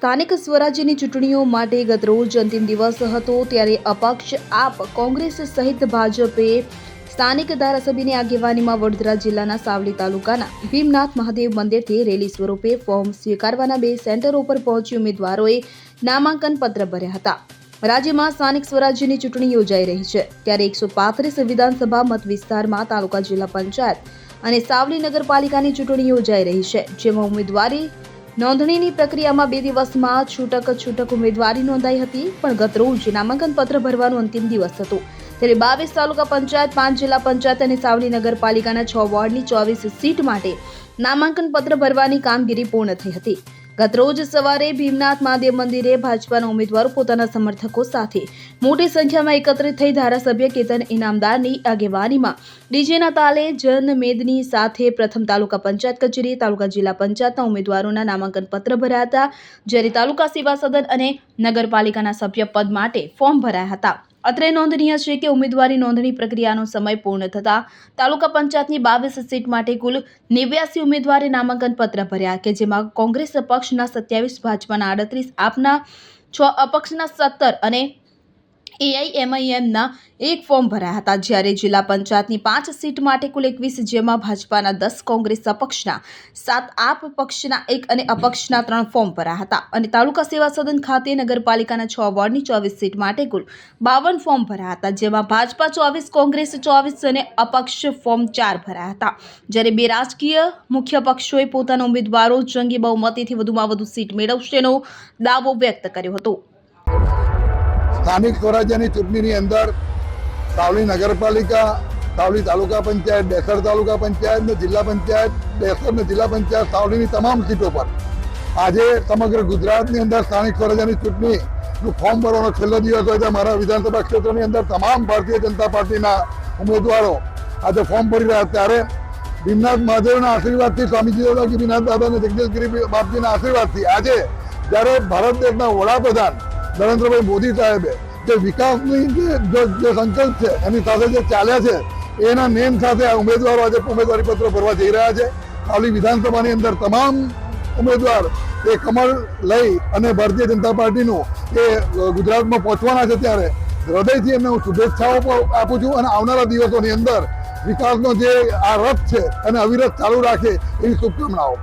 સ્થાનિક સ્વરાજ્યની ચૂંટણીઓ માટે ગતરોજ અંતિમ દિવસ હતો ત્યારે અપક્ષ આપ કોંગ્રેસ સહિત ભાજપે સ્થાનિક ધારાસભ્યની આગેવાનીમાં વડોદરા જિલ્લાના સાવલી તાલુકાના ભીમનાથ મહાદેવ મંદિરથી રેલી સ્વરૂપે ફોર્મ સ્વીકારવાના 2 સેન્ટરો પર પહોંચી ઉમેદવારોએ નામાંકન પત્ર ભર્યા હતા। રાજ્યમાં સ્થાનિક સ્વરાજ્યની ચૂંટણી યોજાઈ રહી છે ત્યારે 135 વિધાનસભા મત વિસ્તારમાં તાલુકા જિલ્લા પંચાયત અને સાવલી નગરપાલિકાની ચૂંટણી યોજાઈ રહી છે, જેમાં ઉમેદવારી નોંધણીની પ્રક્રિયામાં 2 દિવસમાં છૂટક ઉમેદવારી નોંધાઈ હતી, પણ ગતરોજ નામાંકન પત્ર ભરવાનો અંતિમ દિવસ હતો ત્યારે 22 તાલુકા પંચાયત, 5 જિલ્લા પંચાયત અને સાવલી નગરપાલિકાના 6 વોર્ડની 24 સીટ માટે નામાંકન પત્ર ભરવાની કામગીરી પૂર્ણ થઈ હતી। ગતરોજ સવારે ભીમનાથ મહાદેવ મંદિરે ભાજપાના ઉમેદવારો પોતાના સમર્થકો સાથે મોટી સંખ્યામાં એકત્રિત થઈ ધારાસભ્ય કેતન ઇનામદારની આગેવાનીમાં ડીજેના તાલે જનમેદની સાથે પ્રથમ તાલુકા પંચાયત કચેરી, તાલુકા જિલ્લા પંચાયતના ઉમેદવારોના નામાંકન પત્ર ભર્યા હતા, જ્યારે તાલુકા સેવા સદન અને નગરપાલિકાના સભ્ય પદ માટે ફોર્મ ભરાયા હતા। અત્રે નોંધનીય છે કે ઉમેદવારી નોંધણી પ્રક્રિયાનો સમય પૂર્ણ થતા તાલુકા પંચાયતની 22 સીટ માટે કુલ 89 ઉમેદવારે નામાંકન પત્ર ભર્યા કે જેમાં કોંગ્રેસ પક્ષના 27, ભાજપાના 38, આપના 6, અપક્ષના 17 અને એઆઈએમઆઈએમના 1 ફોર્મ ભરાયા હતા, જ્યારે જિલ્લા પંચાયતની 5 સીટ માટે કુલ 21, જેમાં ભાજપાના 10, કોંગ્રેસ અપક્ષના 7, આપ પક્ષના 1 અને અપક્ષના 3 ફોર્મ ભરાયા હતા અને તાલુકા સેવા સદન ખાતે નગરપાલિકાના 6 વોર્ડની 24 સીટ માટે કુલ 52 ફોર્મ ભરાયા હતા, જેમાં ભાજપા 24, કોંગ્રેસ 24 અને અપક્ષ ફોર્મ 4 ભરાયા હતા, જ્યારે 2 રાજકીય મુખ્ય પક્ષોએ પોતાના ઉમેદવારો જંગી બહુમતીથી વધુમાં વધુ સીટ મેળવશેનો દાવો વ્યક્ત કર્યો હતો। સ્થાનિક સ્વરાજ્યની ચૂંટણીની અંદર સાવલી નગરપાલિકા, સાવલી તાલુકા પંચાયત, બેસર તાલુકા પંચાયત ને જિલ્લા પંચાયત, બેસર ને જિલ્લા પંચાયત સાવલીની તમામ સીટો પર આજે સમગ્ર ગુજરાતની અંદર સ્થાનિક સ્વરાજ્યની ચૂંટણીનું ફોર્મ ભરવાનો છેલ્લો દિવસ હોય તો મારા વિધાનસભા ક્ષેત્રની અંદર તમામ ભારતીય જનતા પાર્ટીના ઉમેદવારો આજે ફોર્મ ભરી રહ્યા, ત્યારે ભીમનાથ મહાદેવના આશીર્વાદથી, સ્વામીજી ભીમનાથ દાદા અને જગદીશગીરી બાપજીના આશીર્વાદથી આજે જ્યારે ભારત દેશના વડાપ્રધાન નરેન્દ્રભાઈ મોદી સાહેબે જે વિકાસની જે સંકલ્પ છે એની સાથે જે ચાલ્યા છે એના નેમ સાથે આ ઉમેદવારો આજે ઉમેદવારી પત્રો ભરવા જઈ રહ્યા છે। સાવલી વિધાનસભાની અંદર તમામ ઉમેદવાર એ કમળ લઈ અને ભારતીય જનતા પાર્ટીનું એ ગુજરાતમાં પહોંચવાના છે, ત્યારે હૃદયથી એમને હું શુભેચ્છાઓ આપું છું અને આવનારા દિવસોની અંદર વિકાસનો જે આ રથ છે અને અવિરત ચાલુ રાખે એવી શુભકામનાઓ।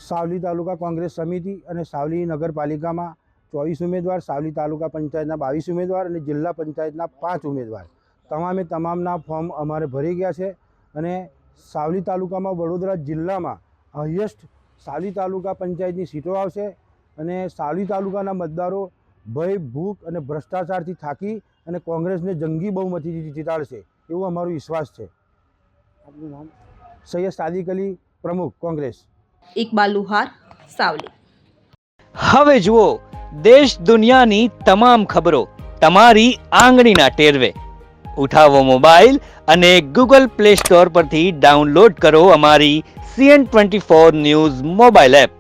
સાવલી તાલુકા કોંગ્રેસ સમિતિ અને સાવલી નગરપાલિકામાં 24 ઉમેદવાર, સાવલી તાલુકા પંચાયતના 22 ઉમેદવાર અને જિલ્લા પંચાયતના 5 ઉમેદવાર તમામના ફોર્મ અમારે ભરી ગયા છે અને સાવલી તાલુકામાં વડોદરા જિલ્લામાં હાઈએસ્ટ સાવલી તાલુકા પંચાયતની સીટો આવશે અને સાવલી તાલુકાના મતદારો ભય, ભૂખ અને ભ્રષ્ટાચારથી થાકી અને કોંગ્રેસને જંગી બહુમતીથી જીતાડશે એવો અમારો વિશ્વાસ છે। આપનું નામ? સૈયદ સાદિક અલી, પ્રમુખ કોંગ્રેસ। ઇકબાલ લુહાર, સાવલી। હવે જુઓ દેશ દુનિયાની તમામ ખબરો તમારી આંગળીના ટેરવે। ઉઠાવો મોબાઈલ અને ગૂગલ પ્લે સ્ટોર પરથી ડાઉનલોડ કરો અમારી CN24 ન્યૂઝ મોબાઈલ એપ।